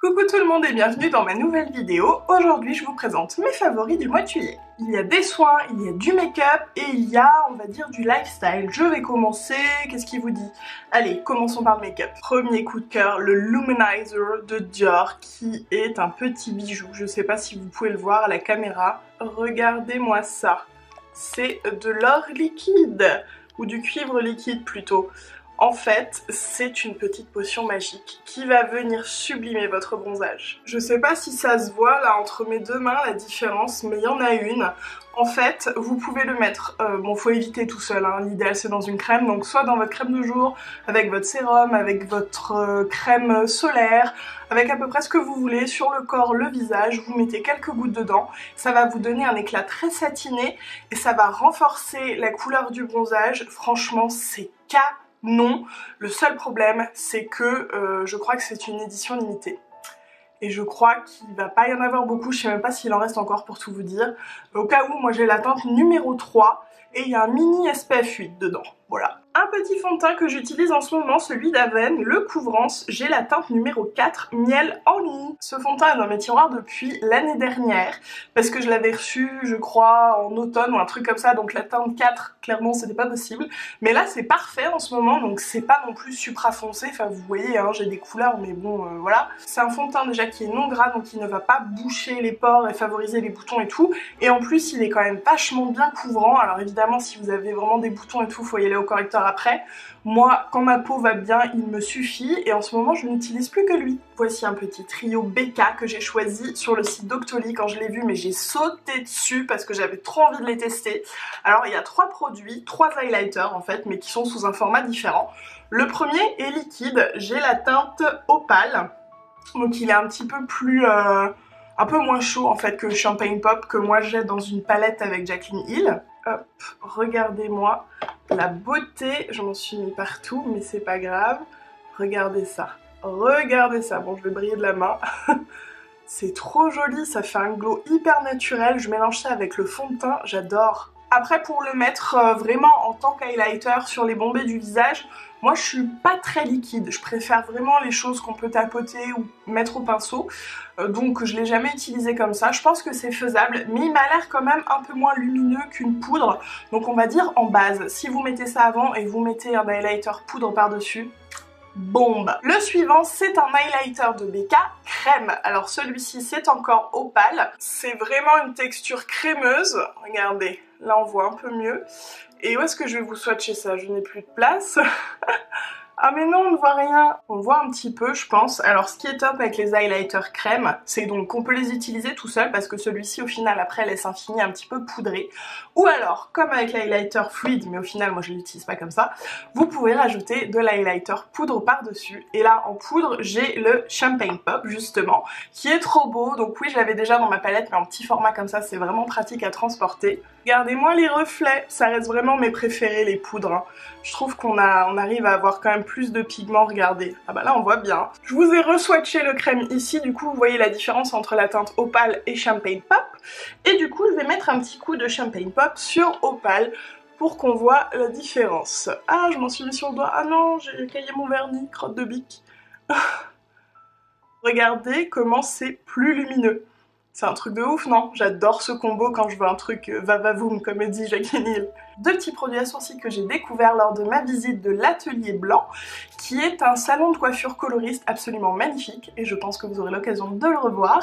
Coucou tout le monde et bienvenue dans ma nouvelle vidéo. Aujourd'hui je vous présente mes favoris du mois de juillet. Il y a des soins, il y a du make-up et il y a, on va dire, du lifestyle. Je vais commencer, qu'est-ce qui vous dit? Allez, commençons par le make-up. Premier coup de cœur, le Luminizer de Dior qui est un petit bijou. Je sais pas si vous pouvez le voir à la caméra. Regardez-moi ça. C'est de l'or liquide, ou du cuivre liquide plutôt. En fait, c'est une petite potion magique qui va venir sublimer votre bronzage. Je sais pas si ça se voit là entre mes deux mains la différence, mais il y en a une. En fait, vous pouvez le mettre, bon faut éviter tout seul, hein. L'idéal c'est dans une crème, donc soit dans votre crème de jour, avec votre sérum, avec votre crème solaire, avec à peu près ce que vous voulez, sur le corps, le visage, vous mettez quelques gouttes dedans, ça va vous donner un éclat très satiné et ça va renforcer la couleur du bronzage. Franchement c'est non, le seul problème c'est que je crois que c'est une édition limitée. Et je crois qu'il va pas y en avoir beaucoup, je sais même pas s'il en reste encore pour tout vous dire. Au cas où, moi j'ai la teinte numéro 3 et il y a un mini SPF 8 dedans, voilà. Un petit fond de teint que j'utilise en ce moment, celui d'Aven, le Couvrance, j'ai la teinte numéro 4, Miel en Nuit. Ce fond de teint est dans mes tiroirs depuis l'année dernière, parce que je l'avais reçu, je crois, en automne ou un truc comme ça, donc la teinte 4, clairement c'était pas possible. Mais là c'est parfait en ce moment, donc c'est pas non plus supra foncé, enfin vous voyez, hein, j'ai des couleurs, mais bon, voilà. C'est un fond de teint déjà qui est non gras, donc il ne va pas boucher les pores et favoriser les boutons et tout, et en plus il est quand même vachement bien couvrant. Alors évidemment si vous avez vraiment des boutons et tout, faut y aller au correcteur après. Moi, quand ma peau va bien, il me suffit et en ce moment, je n'utilise plus que lui. Voici un petit trio BK que j'ai choisi sur le site Doctoly quand je l'ai vu, mais j'ai sauté dessus parce que j'avais trop envie de les tester. Alors, il y a 3 produits, 3 highlighters en fait, mais qui sont sous un format différent. Le premier est liquide, j'ai la teinte Opale, donc il est un petit peu plus... un peu moins chaud en fait que le Champagne Pop que moi j'ai dans une palette avec Jaclyn Hill. Hop, regardez-moi la beauté, je m'en suis mis partout mais c'est pas grave. Regardez ça, bon je vais briller de la main. C'est trop joli, ça fait un glow hyper naturel, je mélange ça avec le fond de teint, j'adore. Après pour le mettre vraiment en tant qu'highlighter sur les bombées du visage, moi je suis pas très liquide, je préfère vraiment les choses qu'on peut tapoter ou mettre au pinceau, donc je l'ai jamais utilisé comme ça. Je pense que c'est faisable, mais il m'a l'air quand même un peu moins lumineux qu'une poudre, donc on va dire en base. Si vous mettez ça avant et vous mettez un highlighter poudre par-dessus, bombe. Le suivant c'est un highlighter de BK crème. Alors celui-ci c'est encore opale, c'est vraiment une texture crémeuse, regardez, là on voit un peu mieux. Et où est-ce que je vais vous swatcher ça? Je n'ai plus de place. Ah mais non, on ne voit rien. On voit un petit peu, je pense. Alors ce qui est top avec les highlighters crème, c'est donc qu'on peut les utiliser tout seul parce que celui-ci au final après laisse un fini un petit peu poudré. Ou alors, comme avec l'highlighter fluide, mais au final moi je l'utilise pas comme ça, vous pouvez rajouter de l'highlighter poudre par-dessus. Et là en poudre, j'ai le Champagne Pop justement, qui est trop beau. Donc oui, je l'avais déjà dans ma palette, mais en petit format comme ça, c'est vraiment pratique à transporter. Regardez-moi les reflets, ça reste vraiment mes préférés les poudres, hein. Je trouve qu'on arrive à avoir quand même plus de pigments, regardez. Ah bah là on voit bien. Je vous ai re-swatché le crème ici, du coup vous voyez la différence entre la teinte Opale et Champagne Pop. Et du coup je vais mettre un petit coup de Champagne Pop sur Opale pour qu'on voit la différence. Ah je m'en suis mis sur le doigt, ah non j'ai caillé mon vernis, crotte de bique. Regardez comment c'est plus lumineux. C'est un truc de ouf, non? J'adore ce combo quand je veux un truc va-va-voum, comme dit Jaclyn Hill. 2 petits produits à sourcils que j'ai découverts lors de ma visite de l'Atelier Blanc, qui est un salon de coiffure coloriste absolument magnifique, et je pense que vous aurez l'occasion de le revoir.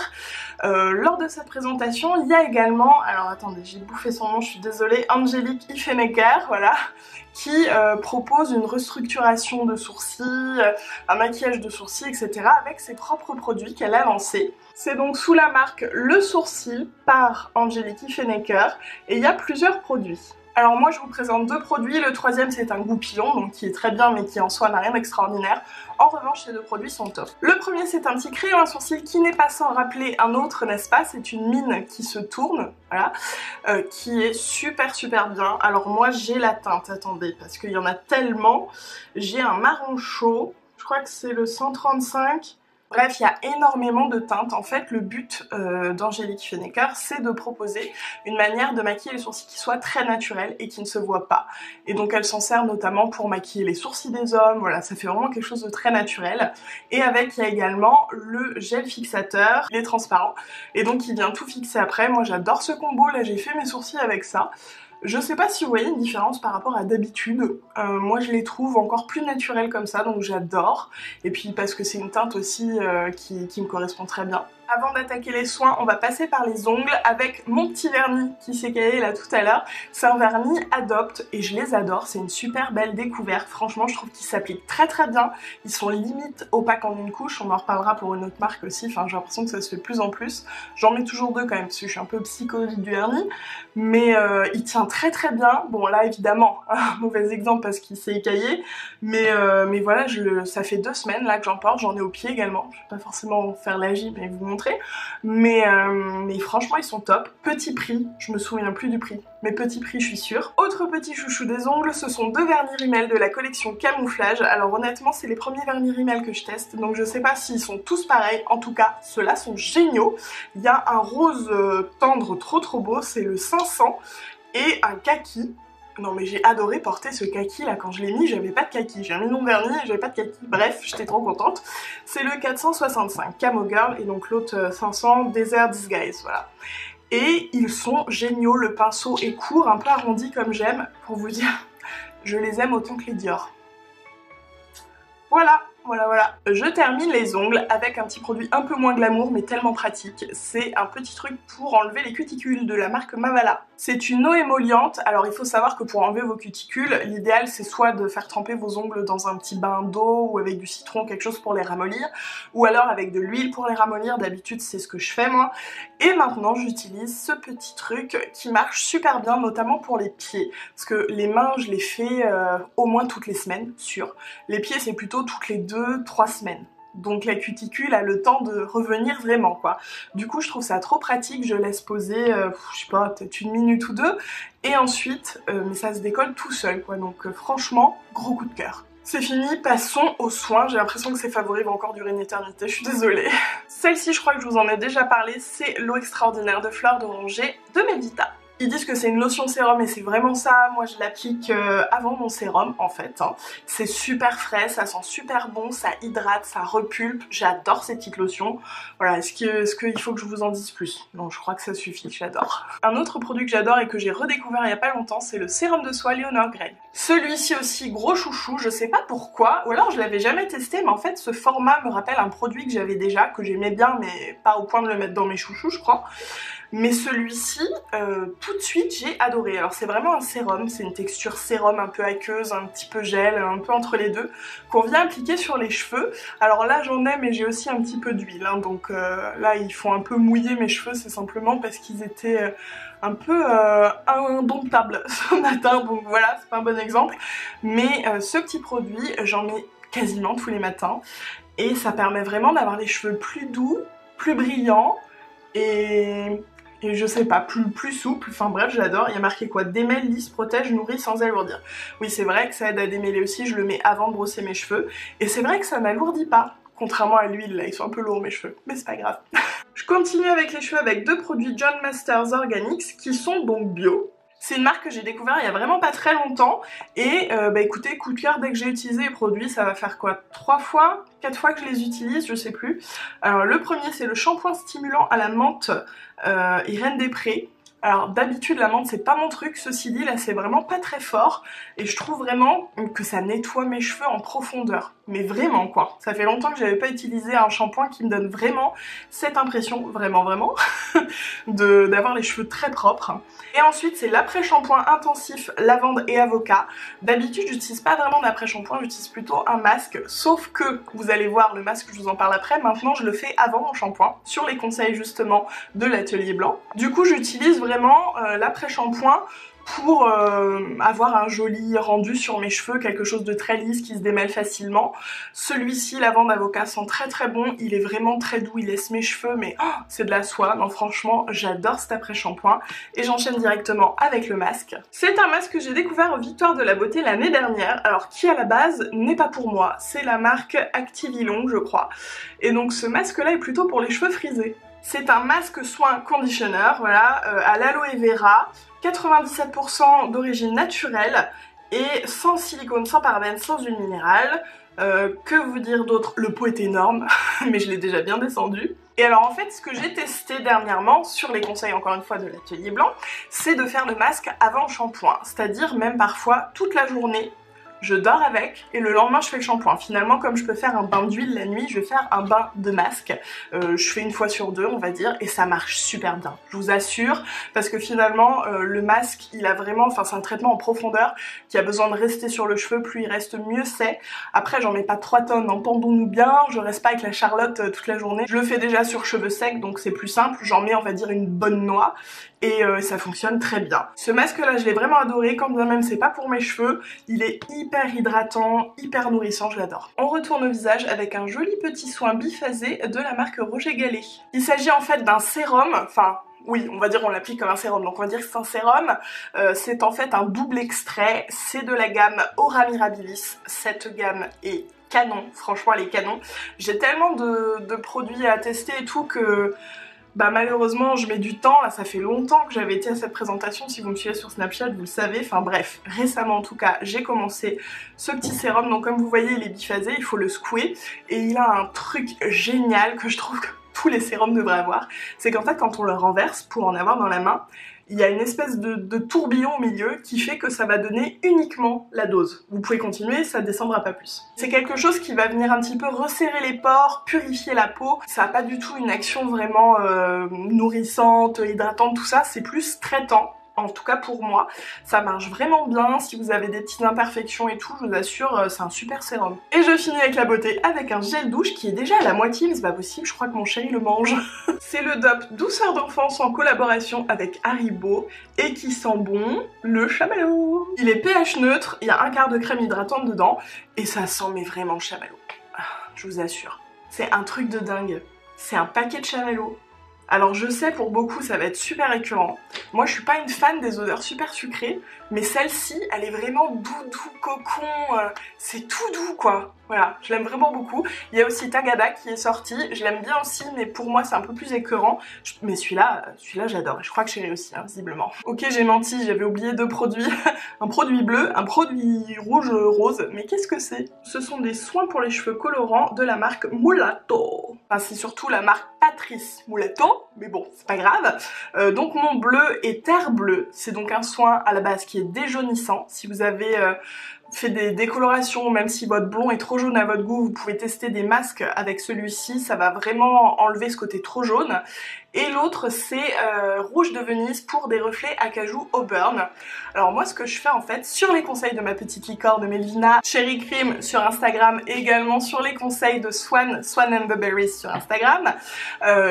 Lors de cette présentation, il y a également, alors attendez, j'ai bouffé son nom, je suis désolée, Angélique Ifenecker, voilà, qui propose une restructuration de sourcils, un maquillage de sourcils, etc. avec ses propres produits qu'elle a lancés. C'est donc sous la marque Le Sourcil par Angélique Ifenecker et il y a plusieurs produits. Alors moi je vous présente 2 produits, le troisième c'est un goupillon, donc qui est très bien mais qui en soi n'a rien d'extraordinaire. En revanche ces 2 produits sont top. Le premier c'est un petit crayon à sourcils qui n'est pas sans rappeler un autre, n'est-ce pas? C'est une mine qui se tourne, voilà, qui est super bien. Alors moi j'ai la teinte, attendez, parce qu'il y en a tellement. J'ai un marron chaud, je crois que c'est le 135. Bref, il y a énormément de teintes. En fait, le but d'Angélique Fennecker, c'est de proposer une manière de maquiller les sourcils qui soit très naturelle et qui ne se voit pas. Et donc elle s'en sert notamment pour maquiller les sourcils des hommes, voilà, ça fait vraiment quelque chose de très naturel. Et avec, il y a également le gel fixateur, il est transparent, et donc il vient tout fixer après. Moi j'adore ce combo, là j'ai fait mes sourcils avec ça. Je sais pas si vous voyez une différence par rapport à d'habitude, moi je les trouve encore plus naturels comme ça, donc j'adore. Et puis parce que c'est une teinte aussi qui me correspond très bien. Avant d'attaquer les soins, on va passer par les ongles avec mon petit vernis qui s'est caillé là tout à l'heure. C'est un vernis Adopt et je les adore, c'est une super belle découverte. Franchement, je trouve qu'ils s'appliquent très très bien. Ils sont limite opaques en une couche, on en reparlera pour une autre marque aussi. Enfin, j'ai l'impression que ça se fait de plus en plus. J'en mets toujours deux quand même parce que je suis un peu psychologique du vernis. Mais il tient très très bien. Bon là évidemment, un mauvais exemple parce qu'il s'est écaillé. Mais voilà, ça fait 2 semaines là que j'en porte, j'en ai au pied également. Je vais pas forcément faire l'agi mais vous montrer. Mais franchement ils sont top. Petit prix, je me souviens plus du prix, mais petit prix je suis sûre. Autre petit chouchou des ongles, ce sont 2 vernis rímel de la collection Camouflage. Alors honnêtement c'est les premiers vernis rímel que je teste, donc je sais pas s'ils sont tous pareils, en tout cas ceux-là sont géniaux. Il y a un rose tendre trop beau, c'est le 500, et un kaki. Non mais j'ai adoré porter ce kaki là, quand je l'ai mis j'avais pas de kaki, j'ai mis mon vernis et j'avais pas de kaki, bref j'étais trop contente. C'est le 465 Camo Girl et donc l'autre 500 Desert Disguise, voilà. Et ils sont géniaux, le pinceau est court, un peu arrondi comme j'aime, pour vous dire, je les aime autant que les Dior. Voilà. Je termine les ongles avec un petit produit un peu moins glamour mais tellement pratique. C'est un petit truc pour enlever les cuticules de la marque Mavala. C'est une eau émolliente. Alors il faut savoir que pour enlever vos cuticules, l'idéal c'est soit de faire tremper vos ongles dans un petit bain d'eau ou avec du citron, quelque chose pour les ramollir, ou alors avec de l'huile pour les ramollir. D'habitude c'est ce que je fais moi. Et maintenant j'utilise ce petit truc qui marche super bien, notamment pour les pieds. Parce que les mains je les fais au moins toutes les semaines, sûr. Les pieds c'est plutôt toutes les 2-3 semaines. Donc la cuticule a le temps de revenir vraiment quoi. Du coup je trouve ça trop pratique, je laisse poser, je sais pas, peut-être 1 minute ou 2, et ensuite, mais ça se décolle tout seul quoi, donc franchement, gros coup de cœur. C'est fini, passons aux soins, j'ai l'impression que ces favoris vont encore durer une éternité, je suis désolée. Celle-ci je crois que je vous en ai déjà parlé, c'est l'eau extraordinaire de Fleur d'Oranger de Medita. Ils disent que c'est une lotion sérum et c'est vraiment ça, moi je l'applique avant mon sérum en fait. Hein. C'est super frais, ça sent super bon, ça hydrate, ça repulpe, j'adore ces petites lotions. Voilà, est-ce qu'il faut que je vous en dise plus? Non, je crois que ça suffit, j'adore. Un autre produit que j'adore et que j'ai redécouvert il y a pas longtemps, c'est le sérum de soie Leonor Grey. Celui-ci aussi, gros chouchou, je sais pas pourquoi, ou alors je l'avais jamais testé, mais en fait ce format me rappelle un produit que j'avais déjà, que j'aimais bien mais pas au point de le mettre dans mes chouchous je crois. Mais celui-ci, tout de suite, j'ai adoré. Alors c'est vraiment un sérum, c'est une texture sérum un peu aqueuse, un petit peu gel, un peu entre les deux, qu'on vient appliquer sur les cheveux. Alors là j'en ai, mais j'ai aussi un petit peu d'huile, hein, donc là ils font un peu mouiller mes cheveux, c'est simplement parce qu'ils étaient un peu indomptables ce matin, donc voilà, c'est pas un bon exemple. Mais ce petit produit, j'en mets quasiment tous les matins, et ça permet vraiment d'avoir les cheveux plus doux, plus brillants, et je sais pas, plus souple, enfin bref, j'adore. Il y a marqué quoi? Démêle, lisse, protège, nourrit sans alourdir. Oui, c'est vrai que ça aide à démêler aussi, je le mets avant de brosser mes cheveux. Et c'est vrai que ça n'alourdit pas, contrairement à l'huile, là, ils sont un peu lourds mes cheveux, mais c'est pas grave. Je continue avec les cheveux avec 2 produits John Masters Organics, qui sont donc bio. C'est une marque que j'ai découvert il y a vraiment pas très longtemps, et bah écoutez, coup de cœur, dès que j'ai utilisé les produits, ça va faire quoi, 3 fois, 4 fois que je les utilise, je sais plus. Alors le premier c'est le shampoing stimulant à la menthe Irène Després. Alors d'habitude la menthe c'est pas mon truc, ceci dit là c'est vraiment pas très fort, et je trouve vraiment que ça nettoie mes cheveux en profondeur. Mais vraiment quoi, ça fait longtemps que j'avais pas utilisé un shampoing qui me donne vraiment cette impression, vraiment, d'avoir les cheveux très propres. Et ensuite c'est l'après-shampoing intensif lavande et avocat. D'habitude j'utilise pas vraiment d'après-shampoing, j'utilise plutôt un masque, sauf que vous allez voir le masque, je vous en parle après, maintenant je le fais avant mon shampoing, sur les conseils justement de l'atelier blanc. Du coup j'utilise vraiment vraiment l'après-shampoing pour avoir un joli rendu sur mes cheveux, quelque chose de très lisse qui se démêle facilement. Celui-ci, lavande avocat, sent très très bon, il est vraiment très doux, il laisse mes cheveux, mais oh, c'est de la soie. Non franchement, j'adore cet après-shampoing. Et j'enchaîne directement avec le masque. C'est un masque que j'ai découvert au Victoire de la Beauté l'année dernière, alors qui à la base n'est pas pour moi, c'est la marque Activilon je crois. Et donc ce masque là est plutôt pour les cheveux frisés. C'est un masque soin conditionneur, voilà, à l'aloe vera, 97% d'origine naturelle et sans silicone, sans parabènes, sans huile minérale. Que vous dire d'autre? Le pot est énorme, mais je l'ai déjà bien descendu. Et alors en fait, ce que j'ai testé dernièrement, sur les conseils encore une fois de l'Atelier Blanc, c'est de faire le masque avant shampoing, c'est-à-dire même parfois toute la journée. Je dors avec et le lendemain je fais le shampoing. Finalement, comme je peux faire un bain d'huile la nuit, je vais faire un bain de masque. Je fais une fois sur deux on va dire et ça marche super bien. Je vous assure parce que finalement le masque il a vraiment, enfin c'est un traitement en profondeur qui a besoin de rester sur le cheveu, plus il reste mieux c'est. Après j'en mets pas 3 tonnes, entendons-nous bien, je reste pas avec la Charlotte toute la journée. Je le fais déjà sur cheveux secs donc c'est plus simple, j'en mets on va dire une bonne noix et ça fonctionne très bien. Ce masque là je l'ai vraiment adoré, quand bien même c'est pas pour mes cheveux, il est hyper hydratant, hyper nourrissant, je l'adore. On retourne au visage avec un joli petit soin biphasé de la marque Roger Gallet. Il s'agit en fait d'un sérum, enfin oui, on va dire on l'applique comme un sérum, donc on va dire que c'est un sérum. C'est en fait un double extrait, c'est de la gamme Aura Mirabilis. Cette gamme est canon, franchement elle est canon. J'ai tellement de produits à tester et tout que... bah malheureusement je mets du temps, là ça fait longtemps que j'avais été à cette présentation, si vous me suivez sur Snapchat vous le savez, enfin bref, récemment en tout cas j'ai commencé ce petit sérum, donc comme vous voyez il est biphasé, il faut le secouer, et il a un truc génial que je trouve que tous les sérums devraient avoir, c'est qu'en fait quand on le renverse pour en avoir dans la main, il y a une espèce de tourbillon au milieu qui fait que ça va donner uniquement la dose. Vous pouvez continuer, ça descendra pas plus. C'est quelque chose qui va venir un petit peu resserrer les pores, purifier la peau. Ça n'a pas du tout une action vraiment nourrissante, hydratante, tout ça. C'est plus traitant. En tout cas pour moi, ça marche vraiment bien. Si vous avez des petites imperfections et tout, je vous assure, c'est un super sérum. Et je finis avec la beauté avec un gel douche qui est déjà à la moitié, mais c'est pas possible, je crois que mon chéri le mange. C'est le DOP Douceur d'enfance en collaboration avec Haribo et qui sent bon le chamallow. Il est pH neutre, il y a un quart de crème hydratante dedans et ça sent mais vraiment le chamallow. Je vous assure, c'est un truc de dingue. C'est un paquet de chamallow. Alors je sais pour beaucoup ça va être super récurrent. Moi je suis pas une fan des odeurs super sucrées, mais celle-ci elle est vraiment doudou, cocon, c'est tout doux quoi. Voilà, je l'aime vraiment beaucoup. Il y a aussi Tagada qui est sorti, je l'aime bien aussi, mais pour moi c'est un peu plus écœurant. Mais celui-là j'adore, je crois que j'ai réussi hein, visiblement. Ok j'ai menti, j'avais oublié 2 produits, un produit bleu, un produit rouge rose, mais qu'est-ce que c'est? Ce sont des soins pour les cheveux colorants de la marque Mulatto. Enfin c'est surtout la marque Patrice Mulatto, mais bon c'est pas grave. Donc mon bleu est terre bleue, c'est donc un soin à la base qui est déjaunissant. Si vous avez fait des décolorations, même si votre blond est trop jaune à votre goût, vous pouvez tester des masques avec celui-ci, ça va vraiment enlever ce côté trop jaune. Et l'autre c'est rouge de Venise pour des reflets acajou au burn. Alors moi ce que je fais en fait, sur les conseils de ma petite licorne de Melvina, Cherry Cream sur Instagram et également sur les conseils de Swan and the Berries sur Instagram,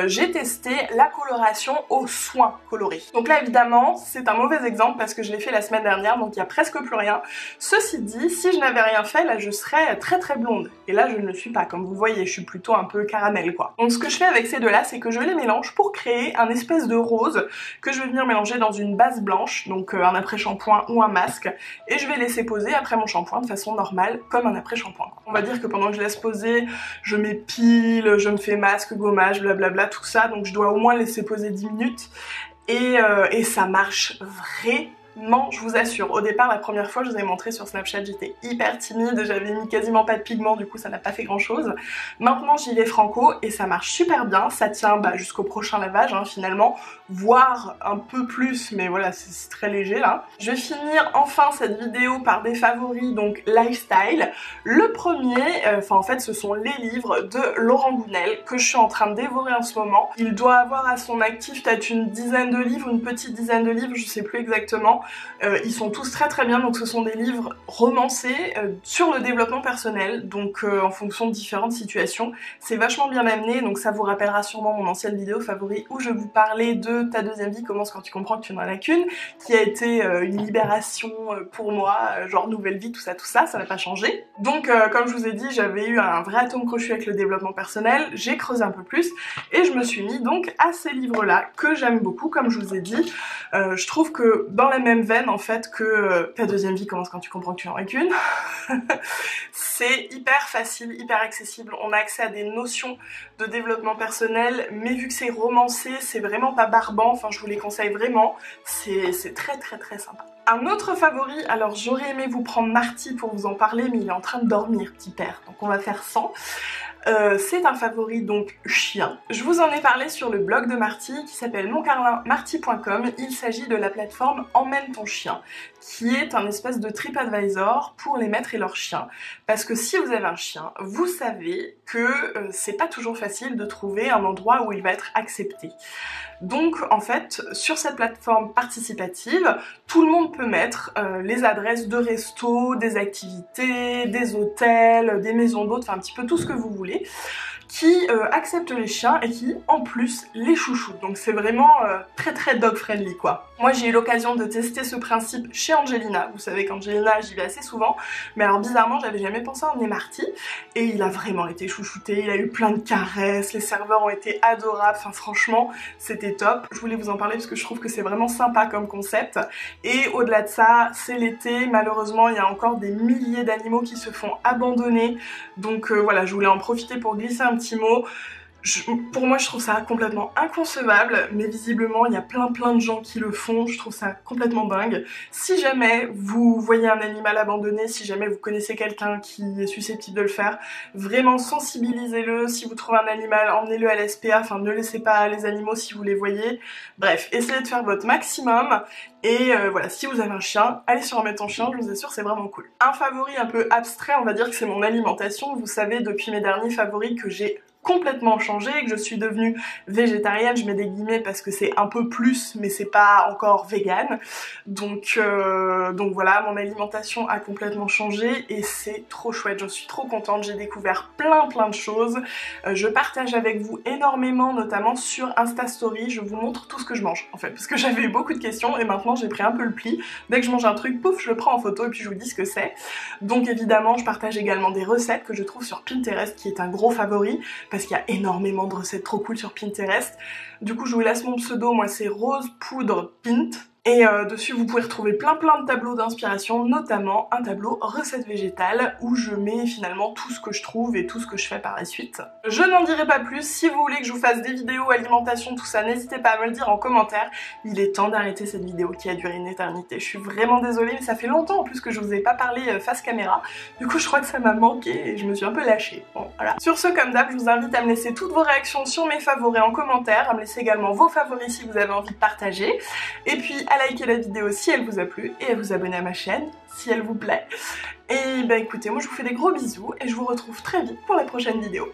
j'ai testé la coloration au soin coloré. Donc là évidemment c'est un mauvais exemple parce que je l'ai fait la semaine dernière donc il n'y a presque plus rien. Ceci dit, si je n'avais rien fait là je serais très très blonde. Et là je ne le suis pas, comme vous voyez je suis plutôt un peu caramel quoi. Donc ce que je fais avec ces deux là c'est que je les mélange pour créer un espèce de rose que je vais venir mélanger dans une base blanche, donc un après-shampoing ou un masque, et je vais laisser poser après mon shampoing de façon normale comme un après-shampoing. On va dire que pendant que je laisse poser, je m'épile, je me fais masque, gommage, blablabla, tout ça, donc je dois au moins laisser poser 10 minutes et ça marche vraiment. Non, je vous assure, au départ la première fois je vous ai montré sur Snapchat j'étais hyper timide, j'avais mis quasiment pas de pigment, du coup ça n'a pas fait grand chose. Maintenant j'y vais franco et ça marche super bien, ça tient jusqu'au prochain lavage hein, finalement, voire un peu plus, mais voilà c'est très léger là. Je vais finir enfin cette vidéo par des favoris, donc lifestyle. Le premier, en fait ce sont les livres de Laurent Gounel que je suis en train de dévorer en ce moment. Il doit avoir à son actif peut-être une dizaine de livres, une petite dizaine de livres, je sais plus exactement. Ils sont tous très très bien, donc ce sont des livres romancés sur le développement personnel, donc en fonction de différentes situations. C'est vachement bien amené, donc ça vous rappellera sûrement mon ancienne vidéo favori où je vous parlais de Ta deuxième vie commence quand tu comprends que tu n'en as qu'une, qui a été une libération pour moi, genre nouvelle vie, tout ça, ça n'a pas changé. Donc comme je vous ai dit, j'avais eu un vrai atome crochu avec le développement personnel, j'ai creusé un peu plus et je me suis mis donc à ces livres-là que j'aime beaucoup, comme je vous ai dit. Je trouve que dans la même veine en fait que Ta deuxième vie commence quand tu comprends que tu n'en as qu'une, c'est hyper facile, hyper accessible, on a accès à des notions de développement personnel, mais vu que c'est romancé, c'est vraiment pas barbant, enfin je vous les conseille vraiment, c'est très très très sympa. Un autre favori, alors j'aurais aimé vous prendre Marty pour vous en parler, mais il est en train de dormir, petit père, donc on va faire sans. C'est un favori donc chien. Je vous en ai parlé sur le blog de Marty qui s'appelle moncarlinmarty.com. Il s'agit de la plateforme Emmène ton chien, qui est un espèce de TripAdvisor pour les maîtres et leurs chiens. Parce que si vous avez un chien, vous savez que c'est pas toujours facile de trouver un endroit où il va être accepté. Donc en fait, sur cette plateforme participative, tout le monde peut mettre les adresses de restos, des activités, des hôtels, des maisons d'hôtes, enfin un petit peu tout ce que vous voulez, qui acceptent les chiens et qui en plus les chouchoutent. Donc c'est vraiment très très dog friendly quoi. Moi j'ai eu l'occasion de tester ce principe chez Angelina, vous savez qu'Angelina j'y vais assez souvent, mais alors bizarrement j'avais jamais pensé à emmener Marty et il a vraiment été chouchouté, il a eu plein de caresses, les serveurs ont été adorables, enfin franchement c'était top. Je voulais vous en parler parce que je trouve que c'est vraiment sympa comme concept et au-delà de ça c'est l'été, malheureusement il y a encore des milliers d'animaux qui se font abandonner, donc voilà je voulais en profiter pour glisser un petit mot. Pour moi je trouve ça complètement inconcevable, mais visiblement il y a plein de gens qui le font, je trouve ça complètement dingue. Si jamais vous voyez un animal abandonné, si jamais vous connaissez quelqu'un qui est susceptible de le faire, vraiment sensibilisez-le. Si vous trouvez un animal, emmenez-le à la SPA, enfin ne laissez pas les animaux si vous les voyez. Bref, essayez de faire votre maximum. Et voilà, si vous avez un chien, allez sur Emmène ton chien, je vous assure c'est vraiment cool. Un favori un peu abstrait, on va dire que c'est mon alimentation. Vous savez depuis mes derniers favoris que j'ai complètement changé, que je suis devenue végétarienne, je mets des guillemets parce que c'est un peu plus mais c'est pas encore vegan, donc voilà, mon alimentation a complètement changé et c'est trop chouette, je suis trop contente, j'ai découvert plein de choses, je partage avec vous énormément, notamment sur Insta Story, je vous montre tout ce que je mange en fait, parce que j'avais eu beaucoup de questions et maintenant j'ai pris un peu le pli, dès que je mange un truc, pouf, je le prends en photo et puis je vous dis ce que c'est. Donc évidemment je partage également des recettes que je trouve sur Pinterest qui est un gros favori, parce qu'il y a énormément de recettes trop cool sur Pinterest. Du coup je vous laisse mon pseudo, moi c'est Rose Poudre Pint. Et dessus vous pouvez retrouver plein de tableaux d'inspiration, notamment un tableau recettes végétales où je mets finalement tout ce que je trouve et tout ce que je fais par la suite. Je n'en dirai pas plus, si vous voulez que je vous fasse des vidéos alimentation, tout ça, n'hésitez pas à me le dire en commentaire. Il est temps d'arrêter cette vidéo qui a duré une éternité. Je suis vraiment désolée, mais ça fait longtemps en plus que je vous ai pas parlé face caméra. Du coup je crois que ça m'a manqué et je me suis un peu lâchée. Bon voilà. Sur ce, comme d'hab, je vous invite à me laisser toutes vos réactions sur mes favoris en commentaire, à me laisser également vos favoris si vous avez envie de partager. Et puis à liker la vidéo si elle vous a plu et à vous abonner à ma chaîne si elle vous plaît. Et bah écoutez, moi je vous fais des gros bisous et je vous retrouve très vite pour la prochaine vidéo.